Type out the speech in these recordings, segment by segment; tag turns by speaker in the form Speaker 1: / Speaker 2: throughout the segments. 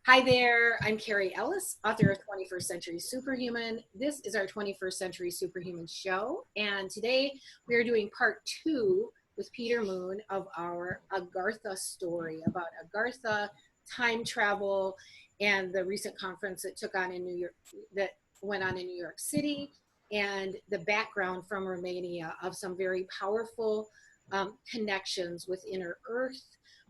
Speaker 1: Hi there, I'm Carrie Ellis, author of 21st Century Superhuman. This is our 21st Century Superhuman show, and today we are doing part 2 with Peter Moon of our Agartha story about Agartha, time travel, and the recent conference that went on in New York City, and the background from Romania of some very powerful connections with Inner Earth,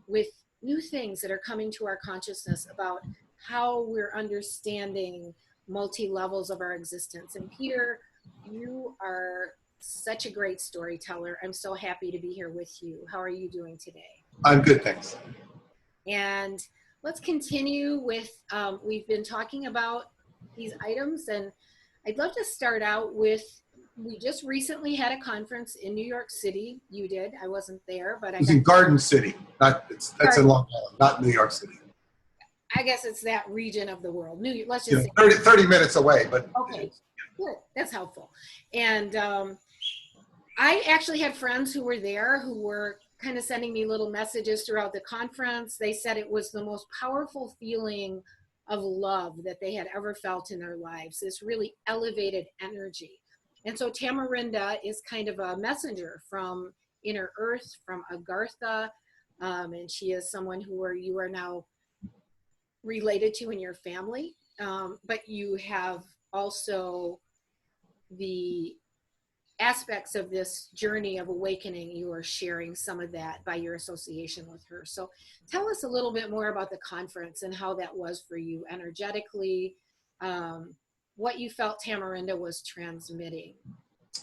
Speaker 1: with new things that are coming to our consciousness about how we're understanding multi-levels of our existence. And Peter, you are such a great storyteller. I'm so happy to be here with you. How are you doing today?
Speaker 2: I'm good, thanks.
Speaker 1: And let's continue with, we've been talking about these items, and I'd love to start out with, we just recently had a conference in New York City. You did. I wasn't there, but
Speaker 2: it was in Garden City. That's in Long Island, not New York City.
Speaker 1: I guess it's that region of the world. Let's
Speaker 2: Yeah,
Speaker 1: just say
Speaker 2: 30 minutes away, but
Speaker 1: okay, good. That's helpful. And I actually had friends who were there who were kind of sending me little messages throughout the conference. They said it was the most powerful feeling of love that they had ever felt in their lives. This really elevated energy. And so Tamarinda is kind of a messenger from Inner Earth, from Agartha, and she is someone you are now related to in your family, but you have also the aspects of this journey of awakening. You are sharing some of that by your association with her. So tell us a little bit more about the conference and how that was for you energetically, what you felt Tamarinda was transmitting,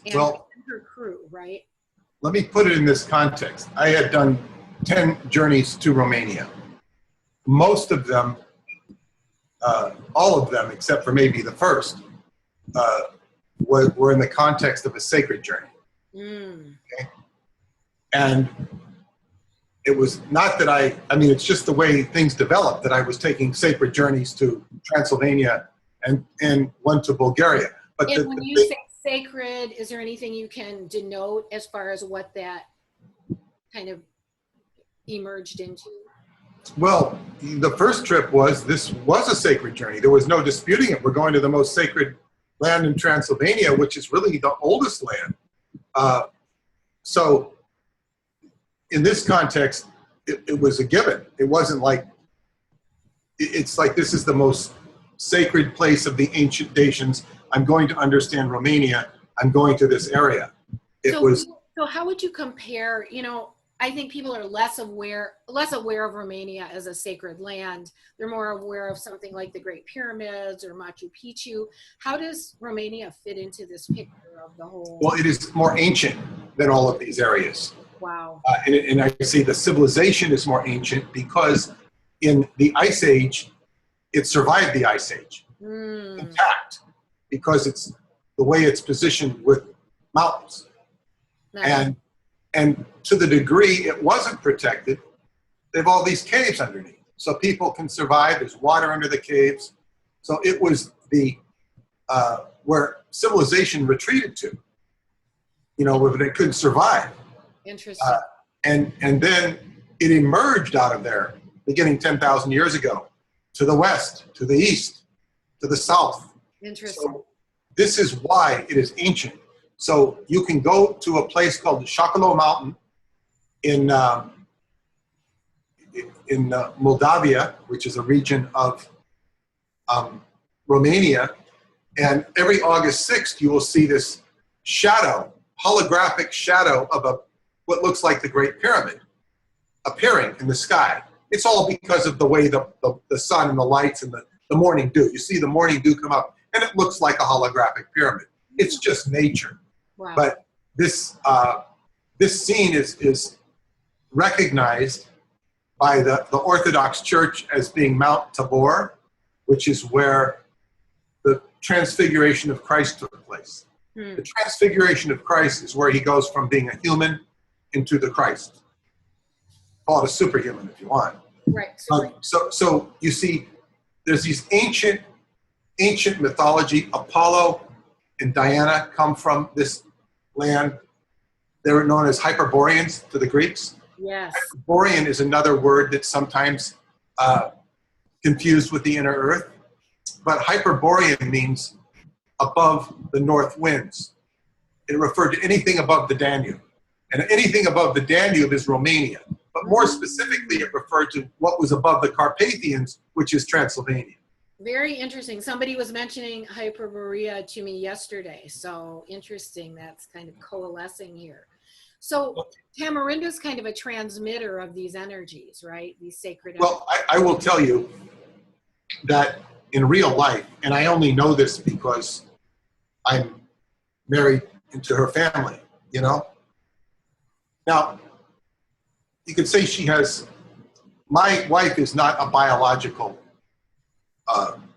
Speaker 1: and
Speaker 2: well,
Speaker 1: her crew, right?
Speaker 2: Let me put it in this context. I had done 10 journeys to Romania. Most of them, all of them, except for maybe the first, were in the context of a sacred journey. Okay? And it was not that I mean, it's just the way things developed that I was taking sacred journeys to Transylvania and went to Bulgaria. But
Speaker 1: when you say sacred, is there anything you can denote as far as what that kind of emerged into?
Speaker 2: Well, the first trip this was a sacred journey. There was no disputing it. We're going to the most sacred land in Transylvania, which is really the oldest land. So in this context, it was a given. It wasn't like, it's like, this is the most sacred place of the ancient nations. I'm going to understand Romania. I'm going to this area.
Speaker 1: So how would you compare, I think people are less aware of Romania as a sacred land. They're more aware of something like the Great Pyramids or Machu Picchu. How does Romania fit into this picture of the whole?
Speaker 2: Well, it is more ancient than all of these areas.
Speaker 1: Wow.
Speaker 2: And I see the civilization is more ancient because in the Ice Age, it survived the Ice Age intact because it's the way it's positioned with mountains.
Speaker 1: Nice.
Speaker 2: And to the degree it wasn't protected, they have all these caves underneath. So people can survive, there's water under the caves. So it was where civilization retreated to, where they couldn't survive.
Speaker 1: Interesting.
Speaker 2: And then it emerged out of there beginning 10,000 years ago to the west, to the east, to the south.
Speaker 1: Interesting.
Speaker 2: So this is why it is ancient. So you can go to a place called the Shakalo Mountain in Moldavia, which is a region of Romania, and every August 6th you will see this shadow, holographic shadow of what looks like the Great Pyramid appearing in the sky. It's all because of the way the sun and the lights and the morning dew. You see the morning dew come up, and it looks like a holographic pyramid. It's just nature.
Speaker 1: Wow.
Speaker 2: But this scene is recognized by the Orthodox Church as being Mount Tabor, which is where the transfiguration of Christ took place. The transfiguration of Christ is where he goes from being a human into the Christ. Call it a superhuman if you want.
Speaker 1: Right.
Speaker 2: So you see, there's these ancient mythology. Apollo and Diana come from this land. They were known as Hyperboreans to the Greeks.
Speaker 1: Yes.
Speaker 2: Hyperborean is another word that sometimes confused with the inner earth. But Hyperborean means above the north winds. It referred to anything above the Danube. And anything above the Danube is Romania. But more specifically, it referred to what was above the Carpathians, which is Transylvania.
Speaker 1: Very interesting. Somebody was mentioning Hyperborea to me yesterday. So interesting. That's kind of coalescing here. So Tamarinda is kind of a transmitter of these energies, right? These sacred energies.
Speaker 2: Well, I will tell you that in real life, and I only know this because I'm married into her family, you know? Now, you could say she has, my wife is not a biological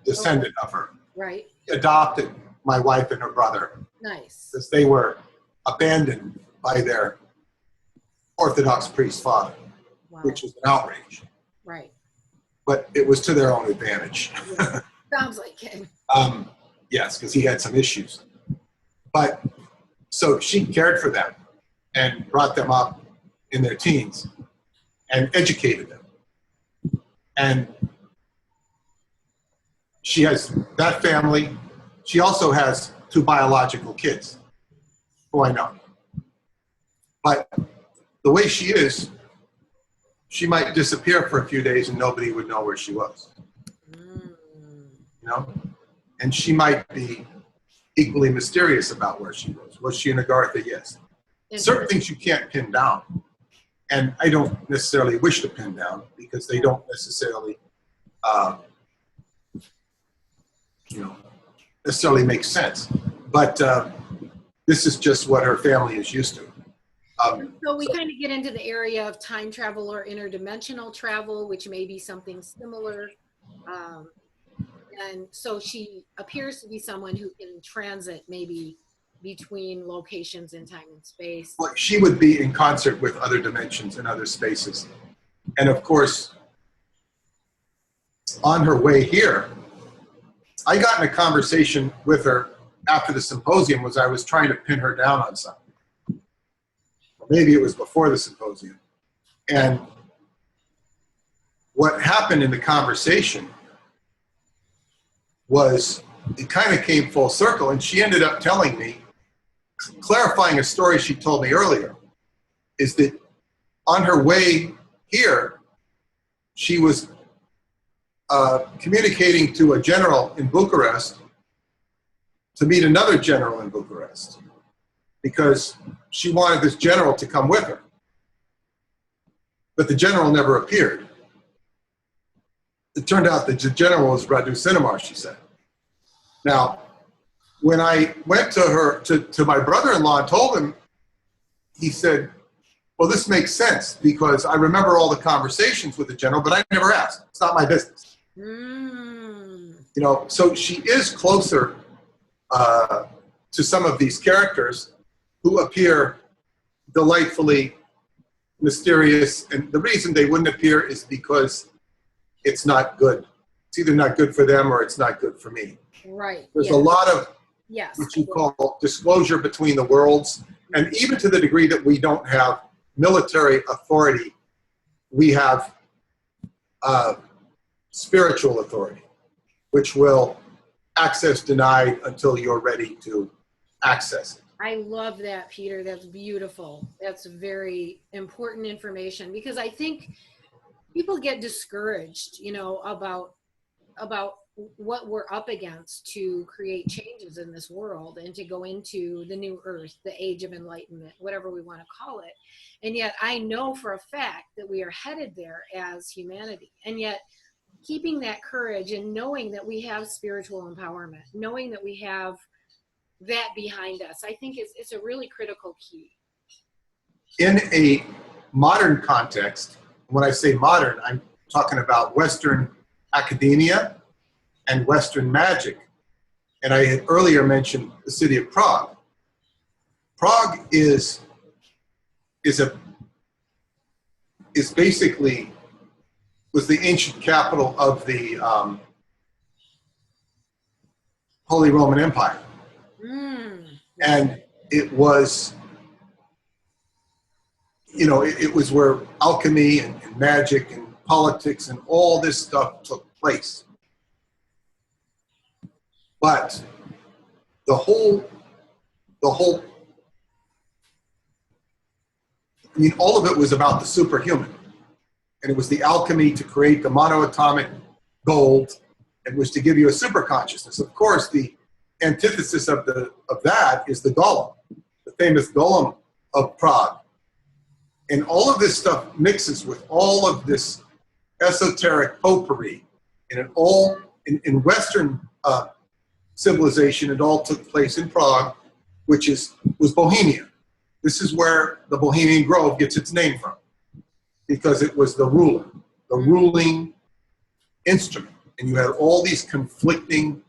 Speaker 2: descendant of her.
Speaker 1: Right.
Speaker 2: She adopted my wife and her brother.
Speaker 1: Nice.
Speaker 2: Because they were abandoned by their Orthodox priest father,
Speaker 1: Wow.
Speaker 2: which was an outrage.
Speaker 1: Right.
Speaker 2: But it was to their own advantage.
Speaker 1: Yeah. Sounds like it.
Speaker 2: Yes, because he had some issues. But so she cared for them and brought them up in their teens and educated them. And she has that family. She also has 2 biological kids, who I know. But the way she is, she might disappear for a few days and nobody would know where she was. You know? And she might be equally mysterious about where she was. Was she in Agartha? Yes. Certain things you can't pin down. And I don't necessarily wish to pin down because they don't necessarily, necessarily make sense. But this is just what her family is used to.
Speaker 1: So we kind of get into the area of time travel or interdimensional travel, which may be something similar. And so she appears to be someone who can transit maybe between locations in time and space.
Speaker 2: Well, she would be in concert with other dimensions and other spaces. And of course, on her way here, I got in a conversation with her after the symposium was I was trying to pin her down on something. Or maybe it was before the symposium. And what happened in the conversation was it kind of came full circle, and she ended up telling me, clarifying a story she told me earlier, is that on her way here, she was communicating to a general in Bucharest to meet another general in Bucharest because she wanted this general to come with her. But the general never appeared. It turned out that the general was Radu Sinamar, she said. Now, when I went to her, to my brother-in-law and told him, he said, well, this makes sense because I remember all the conversations with the general, but I never asked. It's not my business. You know, so she is closer to some of these characters who appear delightfully mysterious. And the reason they wouldn't appear is because it's not good. It's either not good for them or it's not good for me.
Speaker 1: Right.
Speaker 2: There's a lot of
Speaker 1: yes,
Speaker 2: what you call disclosure between the worlds. And even to the degree that we don't have military authority, we have spiritual authority, which will access denied until you're ready to access it.
Speaker 1: I love that, Peter. That's beautiful. That's very important information because I think people get discouraged, you know, about what we're up against to create changes in this world and to go into the new earth, the age of enlightenment, whatever we want to call it. And yet I know for a fact that we are headed there as humanity. And yet keeping that courage and knowing that we have spiritual empowerment, knowing that we have that behind us, I think it's a really critical key.
Speaker 2: In a modern context, when I say modern, I'm talking about Western academia and Western magic. And I had earlier mentioned the city of Prague. Prague is basically was the ancient capital of the Holy Roman Empire. And it was, you know, it was where alchemy and magic and politics and all this stuff took place. But the whole, I mean, all of it was about the superhuman. And it was the alchemy to create the monoatomic gold, and was to give you a super consciousness. Of course, the antithesis of that is the golem, the famous golem of Prague. And all of this stuff mixes with all of this esoteric potpourri. And it all, in Western civilization, it all took place in Prague, which was Bohemia. This is where the Bohemian Grove gets its name from, because it was the ruling instrument. And you had all these conflicting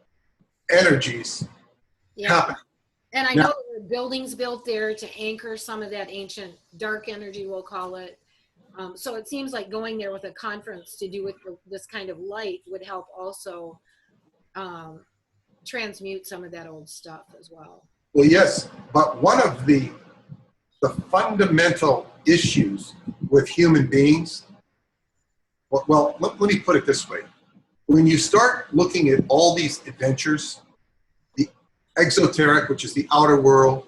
Speaker 2: energies happening.
Speaker 1: And I know there were buildings built there to anchor some of that ancient dark energy, we'll call it. So it seems like going there with a conference to do with this kind of light would help also transmute some of that old stuff as well.
Speaker 2: Well, yes, but one of the fundamental issues with human beings, well, let me put it this way. When you start looking at all these adventures, the exoteric, which is the outer world,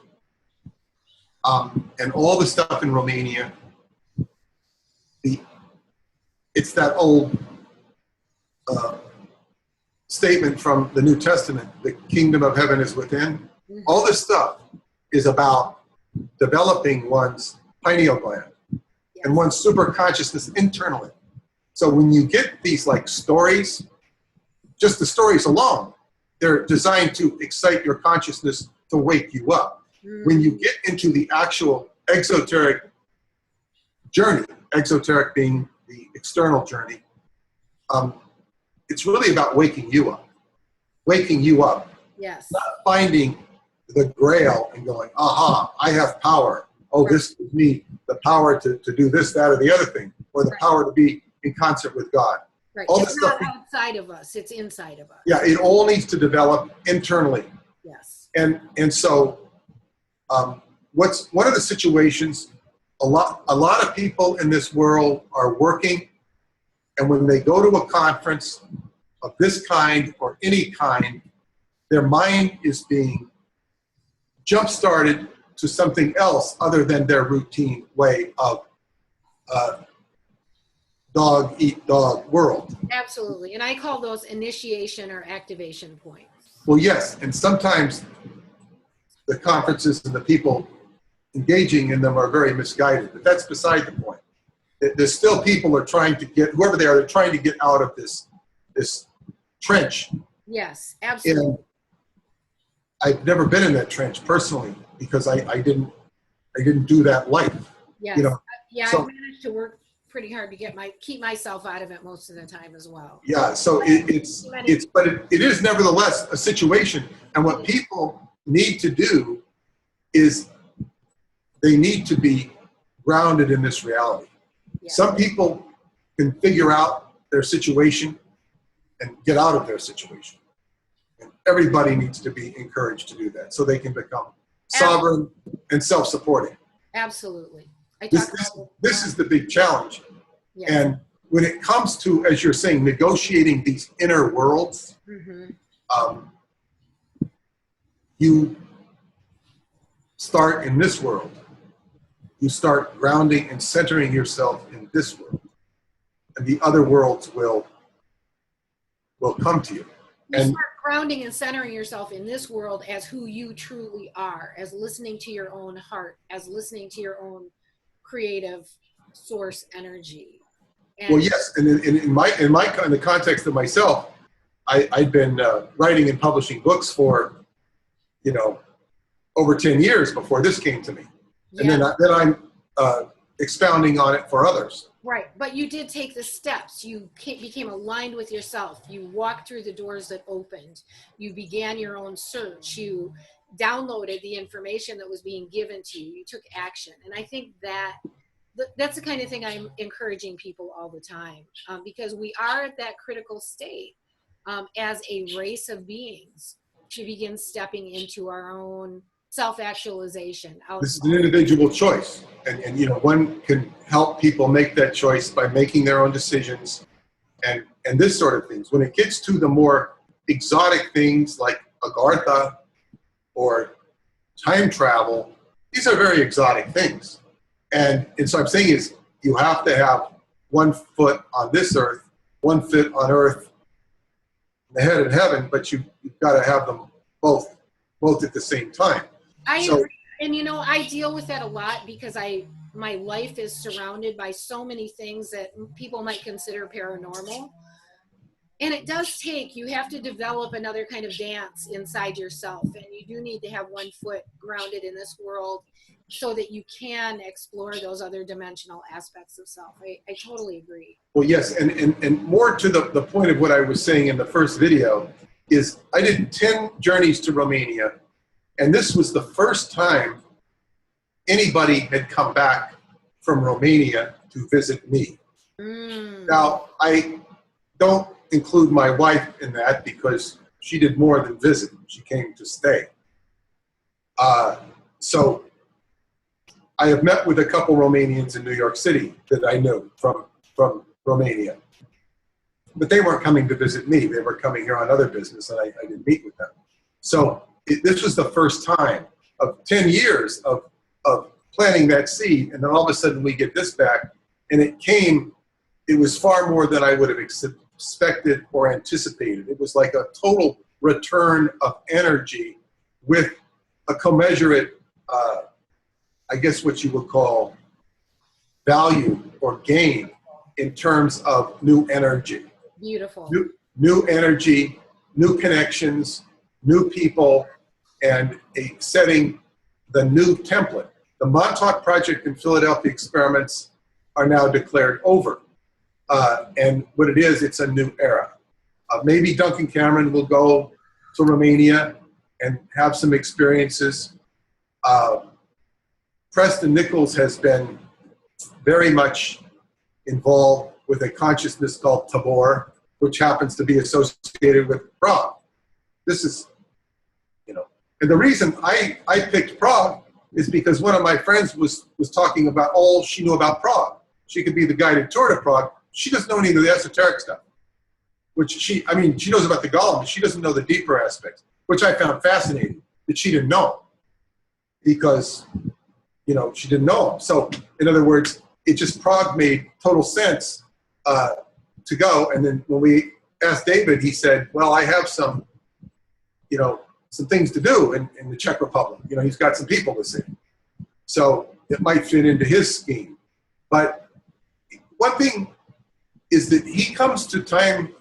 Speaker 2: and all the stuff in Romania, it's that old statement from the New Testament, the kingdom of heaven is within. Mm-hmm. All this stuff is about developing one's pineal gland and one's super consciousness internally. So when you get these like stories, just the stories alone, they're designed to excite your consciousness to wake you up. Mm. When you get into the actual exoteric journey, exoteric being the external journey, it's really about waking you up. Waking you up.
Speaker 1: Yes.
Speaker 2: Not finding the grail and going, aha, I have power. Oh, right. This gives me the power to do this, that, or the other thing, or the power to be in concert with God.
Speaker 1: Right.
Speaker 2: All
Speaker 1: it's not outside of us, it's inside of us.
Speaker 2: Yeah, it all needs to develop internally.
Speaker 1: Yes.
Speaker 2: And so what's one of the situations, a lot of people in this world are working, and when they go to a conference of this kind or any kind, their mind is being jump-started to something else other than their routine way of dog eat dog world.
Speaker 1: Absolutely. And I call those initiation or activation points.
Speaker 2: Well, yes. And sometimes the conferences and the people engaging in them are very misguided, but that's beside the point. There's still people are trying to get, whoever they are, they're trying to get out of this trench.
Speaker 1: Yes, absolutely.
Speaker 2: And I've never been in that trench personally because I didn't do that life.
Speaker 1: Yes.
Speaker 2: You know?
Speaker 1: Yeah,
Speaker 2: So,
Speaker 1: I managed to work pretty hard to keep myself out of it most of the time as well.
Speaker 2: yeah, so it is nevertheless a situation. And what people need to do is they need to be grounded in this reality. Yeah. Some people can figure out their situation and get out of their situation. And everybody needs to be encouraged to do that so they can become sovereign and self-supporting.
Speaker 1: Absolutely.
Speaker 2: This is the big challenge.
Speaker 1: Yes.
Speaker 2: And when it comes to, as you're saying, negotiating these inner worlds, you start in this world. You start grounding and centering yourself in this world. And the other worlds will come to you.
Speaker 1: You start grounding and centering yourself in this world as who you truly are, as listening to your own heart, as listening to your own creative source energy. And
Speaker 2: well, yes, and in the context of myself, I'd been writing and publishing books for, over 10 years before this came to me, and then I'm expounding on it for others.
Speaker 1: Right, but you did take the steps. You became aligned with yourself. You walked through the doors that opened. You began your own search. You downloaded the information that was being given to you. You took action. And I think that's the kind of thing I'm encouraging people all the time, because we are at that critical state as a race of beings to begin stepping into our own self-actualization.
Speaker 2: This is an individual choice. And one can help people make that choice by making their own decisions and this sort of things. When it gets to the more exotic things like Agartha or time travel, these are very exotic things. And so I'm saying is you have to have 1 foot on this earth, 1 foot on earth, the head in heaven, but you've got to have them both at the same time.
Speaker 1: I agree. And you know, I deal with that a lot because my life is surrounded by so many things that people might consider paranormal. And it does take, you have to develop another kind of dance inside yourself. And you do need to have 1 foot grounded in this world so that you can explore those other dimensional aspects of self. I totally agree.
Speaker 2: Well, yes, and more to the point of what I was saying in the first video is I did 10 journeys to Romania, and this was the first time anybody had come back from Romania to visit me. Now, I don't include my wife in that because she did more than visit. She came to stay. So I have met with a couple Romanians in New York City that I knew from Romania. But they weren't coming to visit me. They were coming here on other business, and I didn't meet with them. So this was the first time of 10 years of planting that seed, and then all of a sudden we get this back, and it was far more than I would have expected or anticipated. It was like a total return of energy with a commensurate, I guess what you would call value or gain in terms of new energy.
Speaker 1: Beautiful.
Speaker 2: New energy, new connections, new people, and setting the new template. The Montauk Project and Philadelphia experiments are now declared over. And what it is, it's a new era. Maybe Duncan Cameron will go to Romania and have some experiences. Preston Nichols has been very much involved with a consciousness called Tabor, which happens to be associated with Prague. This is, and the reason I picked Prague is because one of my friends was talking about all she knew about Prague. She could be the guided tour to Prague. She doesn't know any of the esoteric stuff, which she knows about the Golem, but she doesn't know the deeper aspects, which I found fascinating that she didn't know because, she didn't know them. So in other words, Prague made total sense to go. And then when we asked David, he said, well, I have some things to do in the Czech Republic. He's got some people to see. So it might fit into his scheme. But one thing is that he comes to time.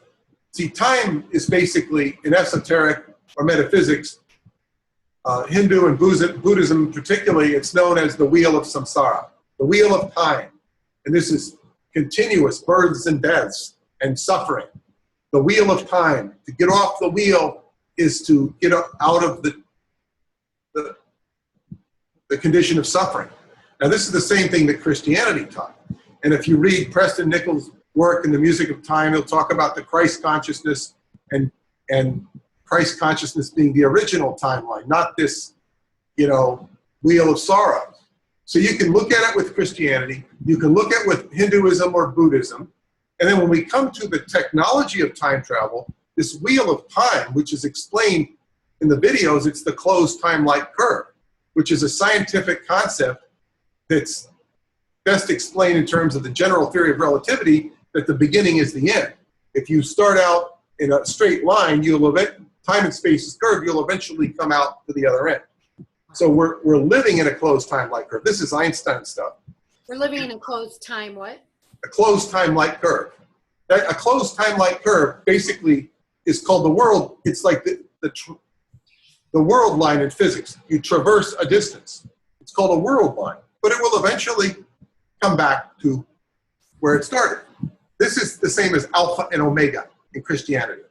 Speaker 2: See, time is basically in esoteric or metaphysics, Hindu and Buddhism particularly, it's known as the wheel of samsara, the wheel of time. And this is continuous births and deaths and suffering. The wheel of time. To get off the wheel is to get out of the condition of suffering. Now, this is the same thing that Christianity taught. And if you read Preston Nichols' work in The Music of Time, he'll talk about the Christ consciousness and Christ consciousness being the original timeline, not this, wheel of sorrow. So you can look at it with Christianity, you can look at it with Hinduism or Buddhism, and then when we come to the technology of time travel, this wheel of time, which is explained in the videos, it's the closed time-like curve, which is a scientific concept that's best explained in terms of the general theory of relativity, that the beginning is the end. If you start out in a straight line, time and space is curved, you'll eventually come out to the other end. So we're living in a closed time-like curve. This is Einstein stuff.
Speaker 1: We're living in a closed time what?
Speaker 2: A closed time-like curve. A closed time-like curve basically is called the world. It's like the world line in physics. You traverse a distance. It's called a world line. But it will eventually come back to where it started. This is the same as alpha and omega in Christianity.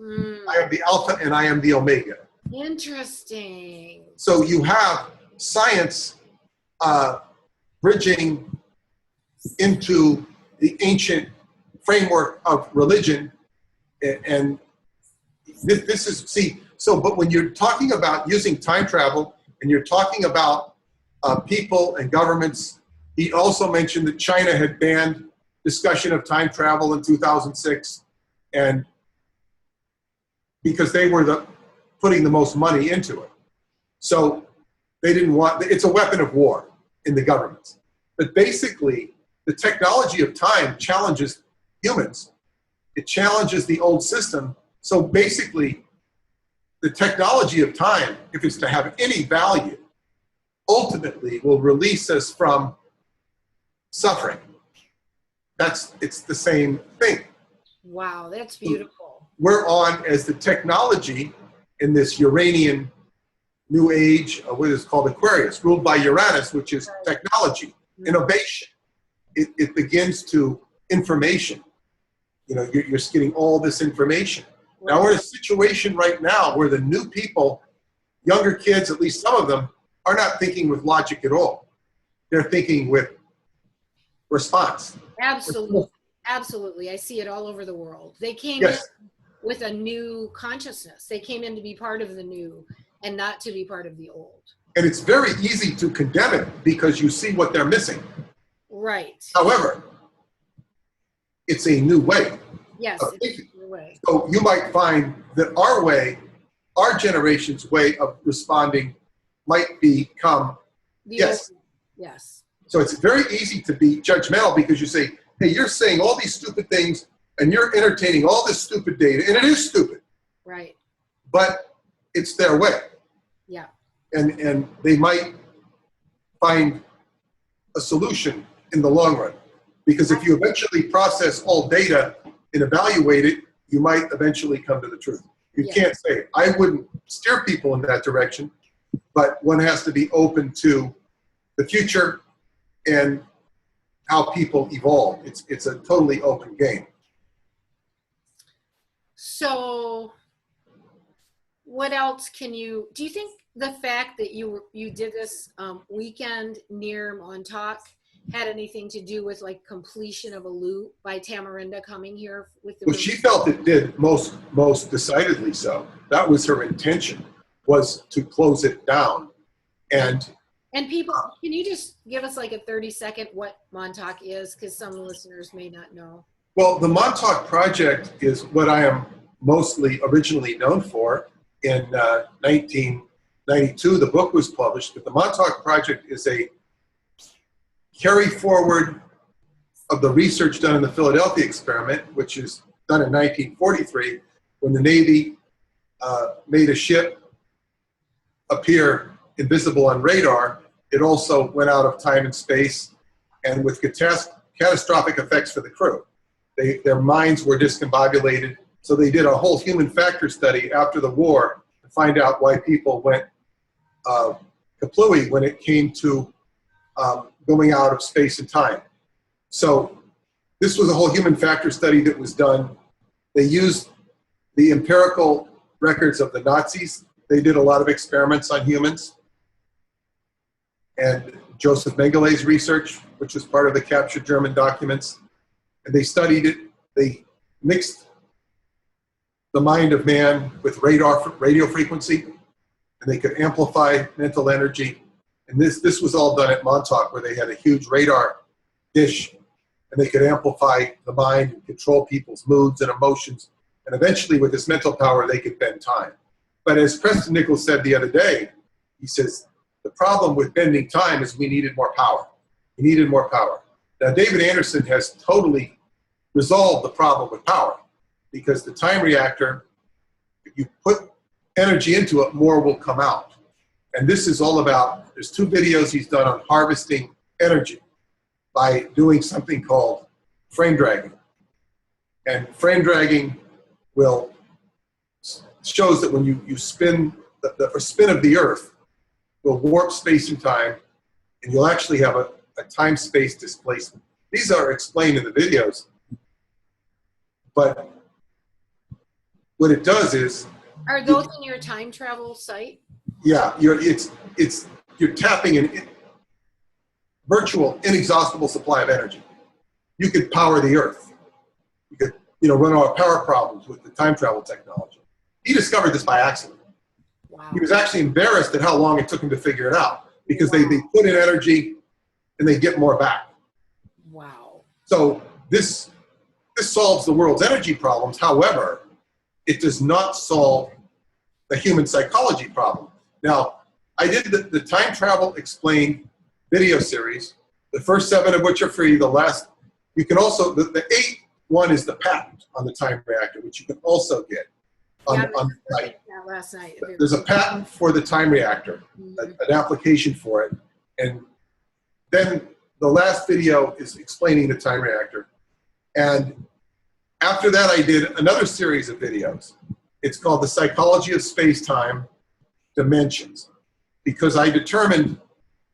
Speaker 2: I am the alpha and I am the omega.
Speaker 1: Interesting.
Speaker 2: So you have science bridging into the ancient framework of religion. And this is, but when you're talking about using time travel and you're talking about people and governments, he also mentioned that China had banned discussion of time travel in 2006. and because they were putting the most money into it. So they didn't want, it's a weapon of war in the governments. But basically, the technology of time challenges humans. It challenges the old system. So basically, the technology of time, if it's to have any value, ultimately will release us from suffering. It's the same thing.
Speaker 1: Wow, that's beautiful.
Speaker 2: We're on as the technology in this Uranian new age, what is called Aquarius, ruled by Uranus, which is technology, innovation. It begins to information. You know, you're getting all this information. Now we're in a situation right now where the new people, younger kids, at least some of them, are not thinking with logic at all. They're thinking with response.
Speaker 1: Absolutely. Absolutely. I see it all over the world. They came in with a new consciousness. They came in to be part of the new and not to be part of the old. And
Speaker 2: it's very easy to condemn it because you see what they're missing.
Speaker 1: Right.
Speaker 2: However, it's a new way.
Speaker 1: Yes, it's a new way.
Speaker 2: So you might find that our way, our generation's way of responding might become yes. So it's very easy to be judgmental because you say, hey, you're saying all these stupid things and you're entertaining all this stupid data, and it is stupid.
Speaker 1: Right.
Speaker 2: But it's their way.
Speaker 1: Yeah.
Speaker 2: And they might find a solution in the long run. Because if you eventually process all data and evaluate it, you might eventually come to the truth. You can't say, I wouldn't steer people in that direction, but one has to be open to the future and how people evolve. It's a totally open game.
Speaker 1: So what else do you think the fact that you did this weekend near Montauk had anything to do with like completion of a loop by Tamarinda coming here with the...
Speaker 2: Well, she felt it did most decidedly so. That was her intention, was to close it down. And
Speaker 1: people, can you just give us like a 30-second what Montauk is? Because some listeners may not know.
Speaker 2: Well, the Montauk Project is what I am mostly originally known for. In 1992, the book was published, but the Montauk Project is a carry forward of the research done in the Philadelphia experiment, which is done in 1943, when the Navy made a ship appear invisible on radar. It also went out of time and space, and with catastrophic effects for the crew. Their minds were discombobulated, so they did a whole human factor study after the war to find out why people went kaplooey when it came to going out of space and time. So this was a whole human factor study that was done. They used the empirical records of the Nazis. They did a lot of experiments on humans. And Joseph Mengelé's research, which was part of the captured German documents. And they studied it. They mixed the mind of man with radio frequency, and they could amplify mental energy. And this was all done at Montauk, where they had a huge radar dish, and they could amplify the mind and control people's moods and emotions. And eventually, with this mental power, they could bend time. But as Preston Nichols said the other day, he says, the problem with bending time is we needed more power. We needed more power. Now, David Anderson has totally resolved the problem with power, because the time reactor, if you put energy into it, more will come out. And this is all about, there's 2 videos he's done on harvesting energy by doing something called frame dragging. And frame dragging shows that when you spin, the spin of the Earth will warp space and time, and you'll actually have a time-space displacement. These are explained in the videos. But what it does is...
Speaker 1: Are those in your time travel site?
Speaker 2: Yeah, you're tapping an virtual, inexhaustible supply of energy. You could power the Earth. You could, run out of power problems with the time travel technology. He discovered this by accident.
Speaker 1: Wow.
Speaker 2: He was actually embarrassed at how long it took him to figure it out, because they put in energy and they get more back.
Speaker 1: Wow.
Speaker 2: So this this solves the world's energy problems. However, it does not solve the human psychology problem. Now, I did the Time Travel Explained video series, the first 7 of which are free. The last, you can also, the 8th one is the patent on the time reactor, which you can also get on the site.
Speaker 1: Last night.
Speaker 2: There's a patent for the time reactor, an application for it. And then the last video is explaining the time reactor. And after that, I did another series of videos. It's called The Psychology of Space-Time Dimensions, because I determined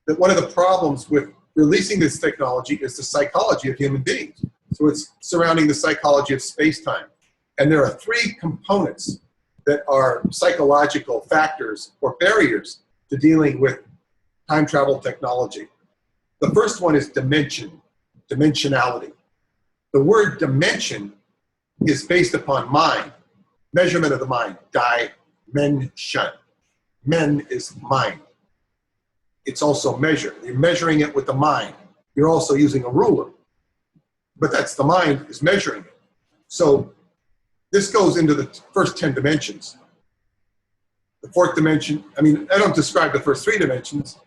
Speaker 2: that one of the problems with releasing this technology is the psychology of human beings. So it's surrounding the psychology of space-time. And there are 3 components that are psychological factors or barriers to dealing with time travel technology. The first one is dimension, dimensionality. The word dimension is based upon mind, measurement of the mind, dimension. Men is mind. It's also measured. You're measuring it with the mind. You're also using a ruler. But that's the mind is measuring it. So this goes into the first 10 dimensions. The 4th dimension, I mean, I don't describe the first 3 dimensions,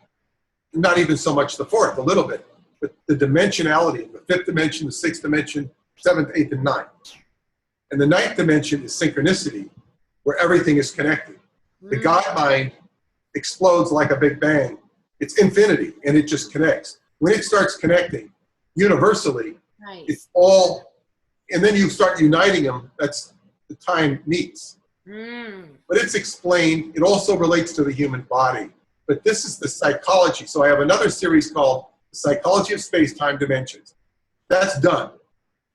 Speaker 2: not even so much the 4th, a little bit, but the dimensionality, the 5th dimension, the 6th dimension, 7th, 8th, and 9th. And the 9th dimension is synchronicity, where everything is connected. The God mind explodes like a big bang. It's infinity, and it just connects. When it starts connecting universally, it's all, and then you start uniting them, that's the time meets. But it's explained, it also relates to the human body. But this is the psychology. So I have another series called The Psychology of Space-Time Dimensions. That's done.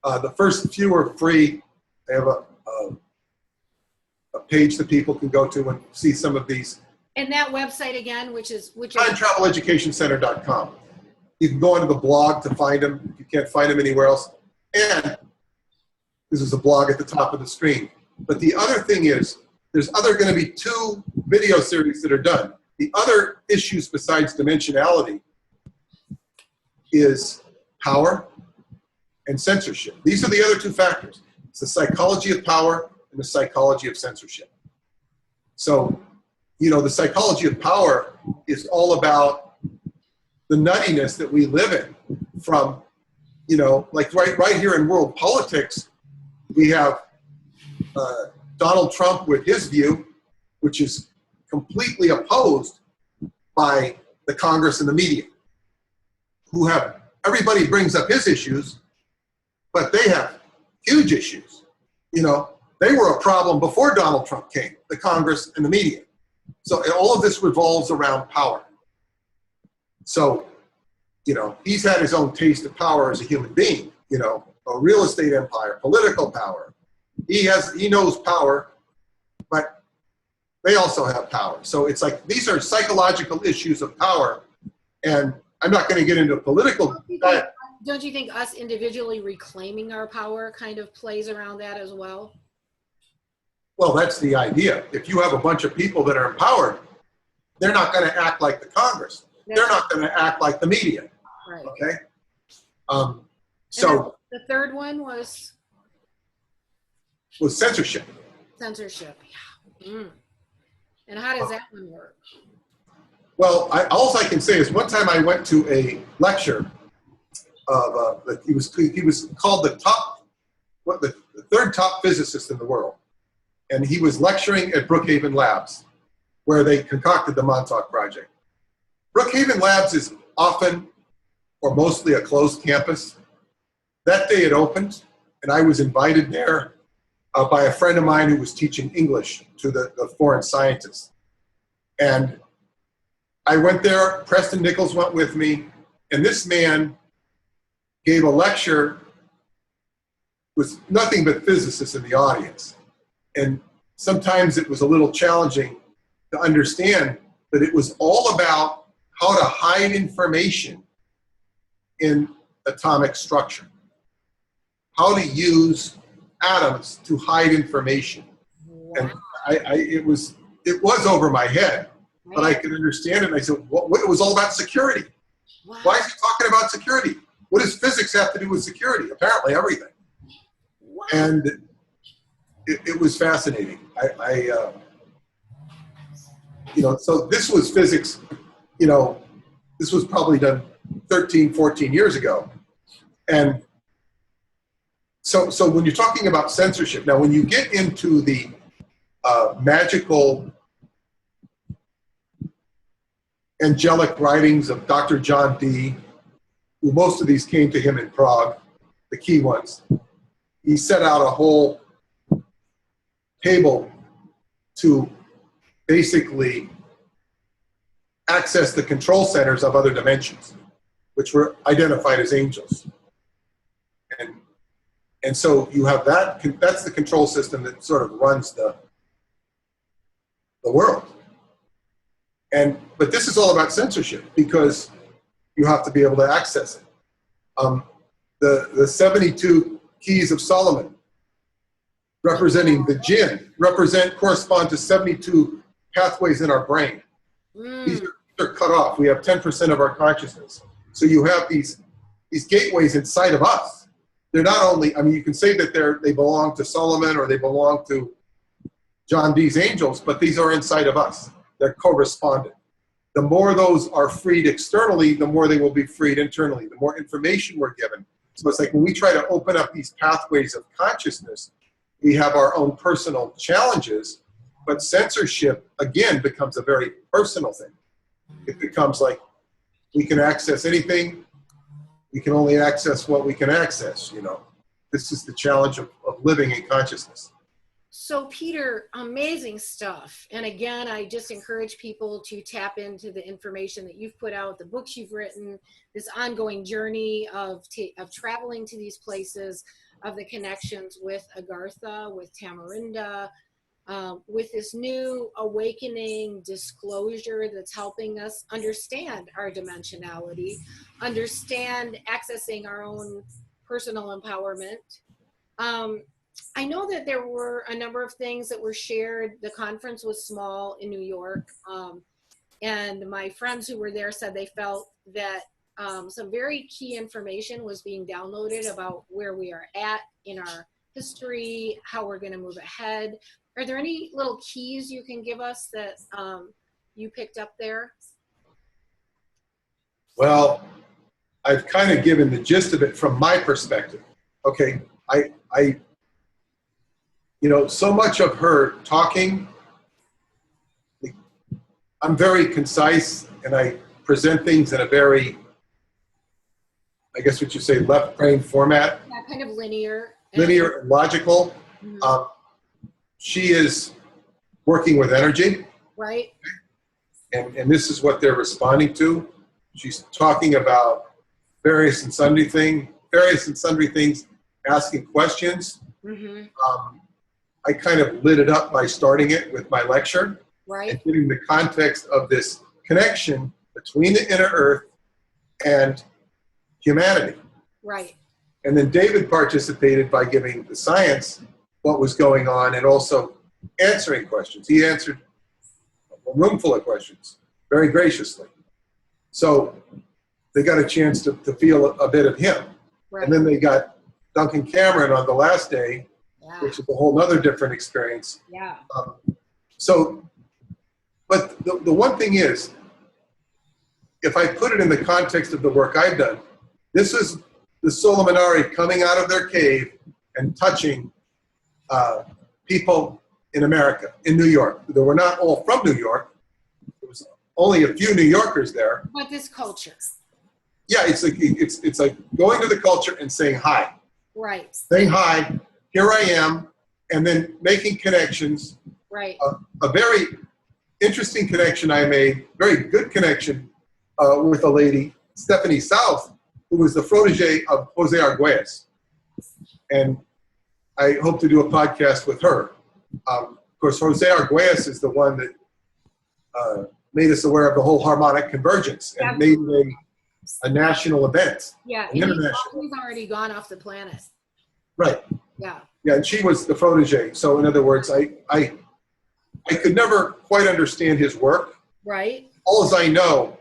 Speaker 2: The first few are free. I have a page that people can go to and see some of these.
Speaker 1: And that website again, which is
Speaker 2: TimeTravelEducationCenter.com. You can go onto the blog to find them. You can't find them anywhere else. And this is a blog at the top of the screen. But the other thing is, there's going to be 2 video series that are done. The other issues besides dimensionality is power and censorship. These are the other 2 factors. It's the psychology of power and the psychology of censorship. So, you know, the psychology of power is all about the nuttiness that we live in from, you know, like right here in world politics, we have Donald Trump with his view, which is completely opposed by the Congress and the media, who have, everybody brings up his issues, but they have huge issues. You know, they were a problem before Donald Trump came, the Congress and the media. So all of this revolves around power. So, you know, he's had his own taste of power as a human being, you know, a real estate empire, political power. He knows power, but they also have power. So it's like, these are psychological issues of power. And I'm not going to get into political.
Speaker 1: Don't you think us individually reclaiming our power kind of plays around that as well?
Speaker 2: Well, that's the idea. If you have a bunch of people that are empowered, they're not going to act like the Congress. They're not going to act like the media.
Speaker 1: Right.
Speaker 2: Okay. So
Speaker 1: the third one was
Speaker 2: censorship.
Speaker 1: Censorship. Yeah. And how does that one work?
Speaker 2: Well, all I can say is one time I went to a lecture of he was called the 3rd top physicist in the world, and he was lecturing at Brookhaven Labs, where they concocted the Montauk Project. Brookhaven Labs is often or mostly a closed campus. That day it opened, and I was invited there by a friend of mine who was teaching English to the foreign scientists. And I went there, Preston Nichols went with me, and this man gave a lecture with nothing but physicists in the audience. And sometimes it was a little challenging to understand, but it was all about how to hide information in atomic structure, how to use atoms to hide information. Wow. And it was over my head, but I could understand it. And I said, it was all about security. Wow. Why is he talking about security? What does physics have to do with security? Apparently everything. And it was fascinating. So this was physics, this was probably done 13, 14 years ago. And so when you're talking about censorship, now when you get into the magical angelic writings of Dr. John Dee, who most of these came to him in Prague, the key ones, he set out a whole table to basically access the control centers of other dimensions, which were identified as angels. And so you have that's the control system that sort of runs the world. But this is all about censorship because you have to be able to access it. The 72 keys of Solomon representing the jinn correspond to 72 pathways in our brain. These are cut off. We have 10% of our consciousness. So you have these gateways inside of us. They're not only, you can say that they belong to Solomon or they belong to John Dee's angels, but these are inside of us. They're correspondent. The more those are freed externally, the more they will be freed internally, the more information we're given. So it's like when we try to open up these pathways of consciousness, we have our own personal challenges, but censorship, again, becomes a very personal thing. It becomes like we can access anything, we can only access what we can access, This is the challenge of living in consciousness.
Speaker 1: So Peter, amazing stuff. And again, I just encourage people to tap into the information that you've put out, the books you've written, this ongoing journey of traveling to these places, of the connections with Agartha, with Tamarinda, with this new awakening disclosure that's helping us understand our dimensionality, understand accessing our own personal empowerment. I know that there were a number of things that were shared. The conference was small in New York, and my friends who were there said they felt that some very key information was being downloaded about where we are at in our history, how we're going to move ahead. Are there any little keys you can give us that you picked up there?
Speaker 2: Well, I've kind of given the gist of it from my perspective. Okay, so much of her talking, I'm very concise and I present things in a very, I guess what you say, left brain format.
Speaker 1: Yeah, kind of linear.
Speaker 2: Linear and logical. Mm-hmm. She is working with energy.
Speaker 1: Right.
Speaker 2: And this is what they're responding to. She's talking about various and sundry things, asking questions. Mm-hmm. I kind of lit it up by starting it with my lecture.
Speaker 1: Right.
Speaker 2: And giving the context of this connection between the inner earth and humanity.
Speaker 1: Right.
Speaker 2: And then David participated by giving the science what was going on and also answering questions. He answered a room full of questions very graciously. So they got a chance to feel a bit of him. Right. And then they got Duncan Cameron on the last day, which is a whole other different experience.
Speaker 1: Yeah.
Speaker 2: But the one thing is, if I put it in the context of the work I've done, this is the Solomonari coming out of their cave and touching people in America, in New York. They were not all from New York. There was only a few New Yorkers there.
Speaker 1: But this culture.
Speaker 2: Yeah, it's like going to the culture and saying hi.
Speaker 1: Right.
Speaker 2: Saying hi, here I am, and then making connections.
Speaker 1: Right.
Speaker 2: A very interesting connection I made, very good connection with a lady, Stephanie South, who was the protege of Jose Arguelles. And I hope to do a podcast with her. Of course, Jose Arguelles is the one that made us aware of the whole harmonic convergence and made it a national event.
Speaker 1: Yeah,
Speaker 2: he's
Speaker 1: already gone off the planet.
Speaker 2: Right.
Speaker 1: Yeah.
Speaker 2: Yeah, and she was the protege. So in other words, I could never quite understand his work.
Speaker 1: Right.
Speaker 2: All as I know,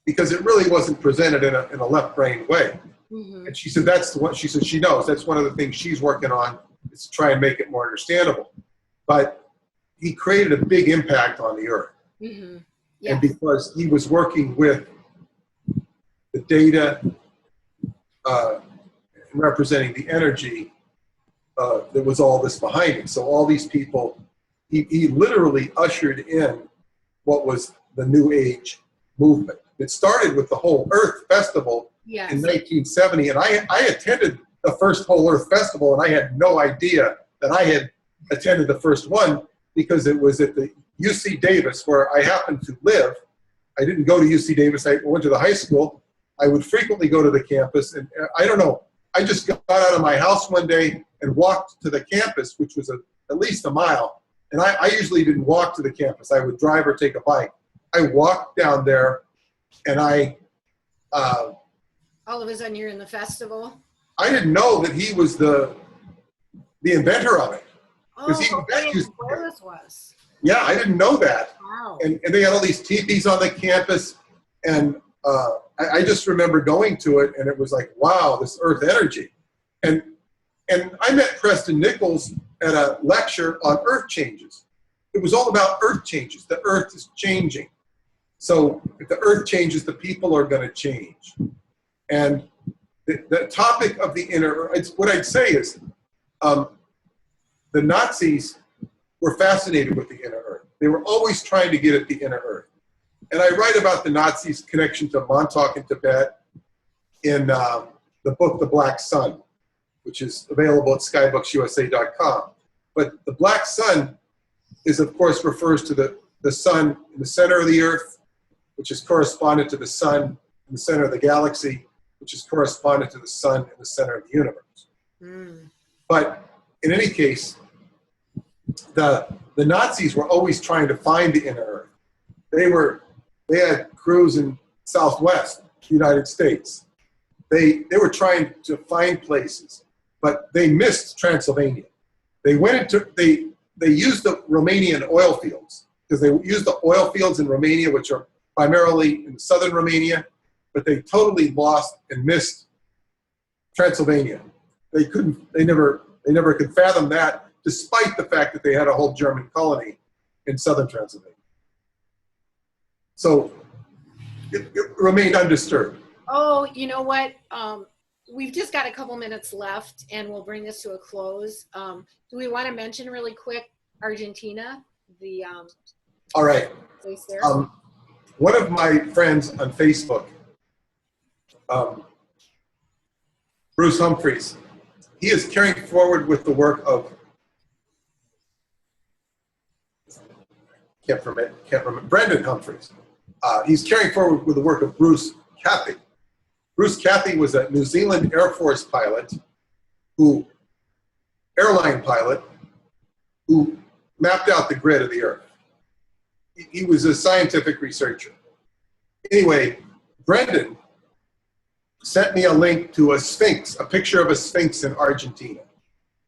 Speaker 2: because it really wasn't presented in a left brain way.
Speaker 1: Mm-hmm.
Speaker 2: And she said, that's what she said, she knows. That's one of the things she's working on, is to try and make it more understandable. But he created a big impact on the earth.
Speaker 1: Mm-hmm. Yeah.
Speaker 2: And because he was working with the data, representing the energy, there was all this behind it. So all these people, he literally ushered in what was the New Age movement. It started with the Whole Earth Festival in 1970, and I attended the first Whole Earth Festival, and I had no idea that I had attended the first one, because it was at the UC Davis, where I happened to live. I didn't go to UC Davis. I went to the high school. I would frequently go to the campus, and I don't know, I just got out of my house one day and walked to the campus, which was at least a mile. And I usually didn't walk to the campus. I would drive or take a bike. I walked down there, and
Speaker 1: all of a sudden you're in the festival?
Speaker 2: I didn't know that he was the inventor of it.
Speaker 1: Oh, where this was.
Speaker 2: Yeah, I didn't know that.
Speaker 1: Wow.
Speaker 2: And they had all these teepees on the campus, and I just remember going to it, and it was like, wow, this earth energy. And I met Preston Nichols at a lecture on earth changes. It was all about earth changes. The earth is changing. So if the earth changes, the people are going to change. And the topic of the inner earth, what I'd say is, the Nazis were fascinated with the inner earth. They were always trying to get at the inner earth. And I write about the Nazis' connection to Montauk in Tibet in the book, The Black Sun, which is available at skybooks.usa.com. But the black sun is, of course, refers to the sun in the center of the earth, which is correspondent to the sun in the center of the galaxy, which is correspondent to the sun in the center of the universe. Mm. But in any case, the Nazis were always trying to find the inner earth. They had crews in Southwest United States. They were trying to find places, but they missed Transylvania. They used the Romanian oil fields, because they used the oil fields in Romania, which are primarily in southern Romania, but they totally lost and missed Transylvania. They never could fathom that, despite the fact that they had a whole German colony in southern Transylvania. So it remained undisturbed.
Speaker 1: Oh, you know what? We've just got a couple minutes left, and we'll bring this to a close. Do we want to mention really quick Argentina?
Speaker 2: All right.
Speaker 1: Place there?
Speaker 2: One of my friends on Facebook, Bruce Humphreys, he is carrying forward with the work of, can't remember, Brendan Humphreys. He's carrying forward with the work of Bruce Cathy. Bruce Cathy was a New Zealand Air Force airline pilot, who mapped out the grid of the Earth. He was a scientific researcher. Anyway, Brendan sent me a link to a Sphinx, a picture of a Sphinx in Argentina.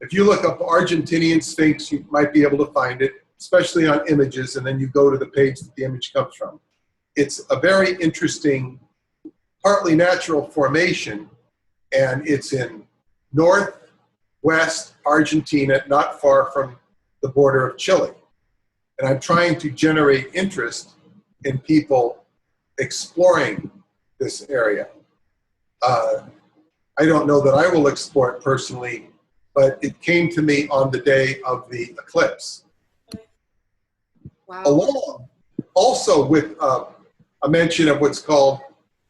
Speaker 2: If you look up Argentinian Sphinx, you might be able to find it, especially on images, and then you go to the page that the image comes from. It's a very interesting, partly natural formation, and it's in northwest Argentina, not far from the border of Chile. And I'm trying to generate interest in people exploring this area. I don't know that I will explore it personally, but it came to me on the day of the eclipse.
Speaker 1: Wow.
Speaker 2: Along, also with a mention of what's called,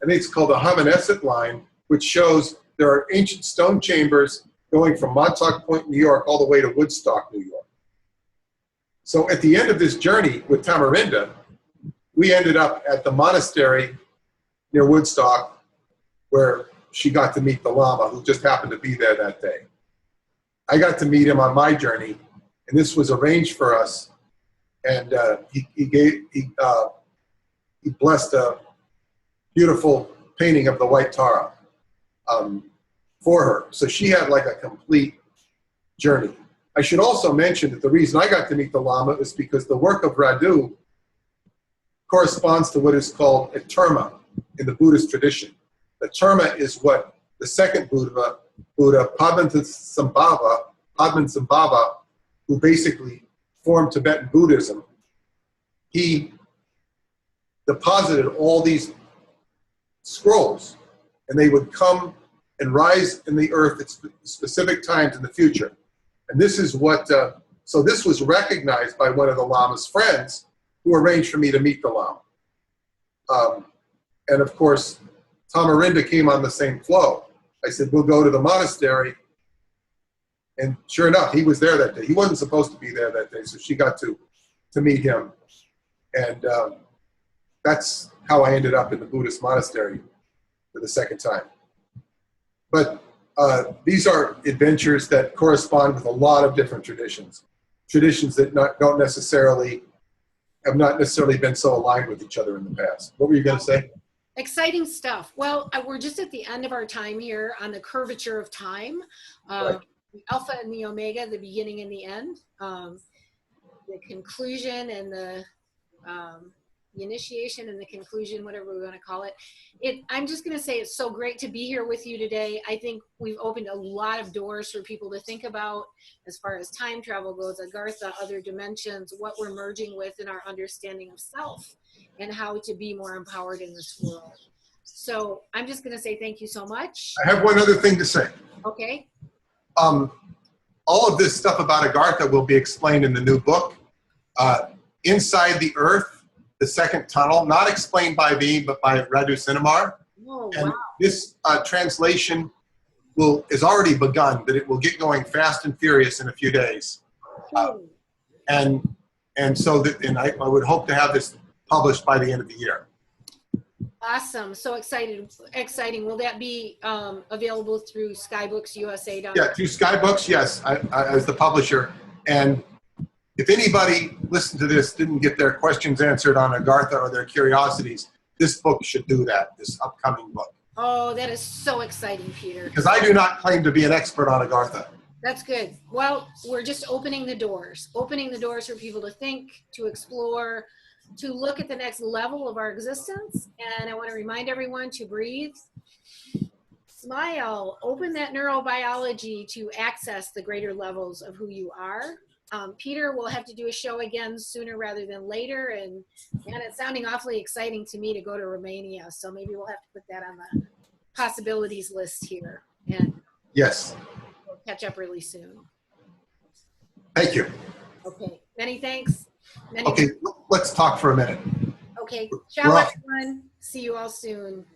Speaker 2: I think it's called the Hominescent line, which shows there are ancient stone chambers going from Montauk Point, New York, all the way to Woodstock, New York. So at the end of this journey with Tamarinda, we ended up at the monastery near Woodstock, where she got to meet the Lama, who just happened to be there that day. I got to meet him on my journey, and this was arranged for us. And he blessed a beautiful painting of the White Tara for her. So she had like a complete journey. I should also mention that the reason I got to meet the Lama is because the work of Radu corresponds to what is called a terma in the Buddhist tradition. The terma is what the second Buddha, Padmasambhava, who basically formed Tibetan Buddhism, he deposited all these scrolls, and they would come and rise in the earth at specific times in the future. And this is what, so this was recognized by one of the Lama's friends who arranged for me to meet the Lama. And of course, Tamarinda came on the same flow. I said, we'll go to the monastery. And sure enough, he was there that day. He wasn't supposed to be there that day, so she got to meet him. And that's how I ended up in the Buddhist monastery for the second time. But these are adventures that correspond with a lot of different traditions. Traditions that have not necessarily been so aligned with each other in the past. What were you going to say?
Speaker 1: Exciting stuff. Well, we're just at the end of our time here on the curvature of time.
Speaker 2: Right.
Speaker 1: The Alpha and the Omega, the beginning and the end, the conclusion and the initiation and the conclusion, whatever we want to call it. I'm just going to say it's so great to be here with you today. I think we've opened a lot of doors for people to think about as far as time travel goes, Agartha, other dimensions, what we're merging with in our understanding of self, and how to be more empowered in this world. So I'm just going to say thank you so much.
Speaker 2: I have one other thing to say.
Speaker 1: Okay.
Speaker 2: All of this stuff about Agartha will be explained in the new book, Inside the Earth, the Second Tunnel, not explained by me, but by Radu Sinamar.
Speaker 1: Oh,
Speaker 2: and
Speaker 1: wow.
Speaker 2: this translation is already begun, but it will get going fast and furious in a few days. And I would hope to have this published by the end of the year.
Speaker 1: Awesome. So exciting. Will that be available through skybooks.usa.com?
Speaker 2: Yeah, through Skybooks, yes, I, as the publisher. And if anybody listened to this didn't get their questions answered on Agartha or their curiosities, this book should do that, this upcoming book.
Speaker 1: Oh, that is so exciting, Peter.
Speaker 2: Because I do not claim to be an expert on Agartha.
Speaker 1: That's good. Well, we're just opening the doors for people to think, to explore, to look at the next level of our existence. And I want to remind everyone to breathe, smile, open that neurobiology to access the greater levels of who you are. Peter will have to do a show again sooner rather than later. And it's sounding awfully exciting to me to go to Romania. So maybe we'll have to put that on the possibilities list here. And
Speaker 2: yes,
Speaker 1: we'll catch up really soon.
Speaker 2: Thank you.
Speaker 1: Okay. Many thanks.
Speaker 2: Okay, let's talk for a minute.
Speaker 1: Okay. Ciao, everyone. See you all soon.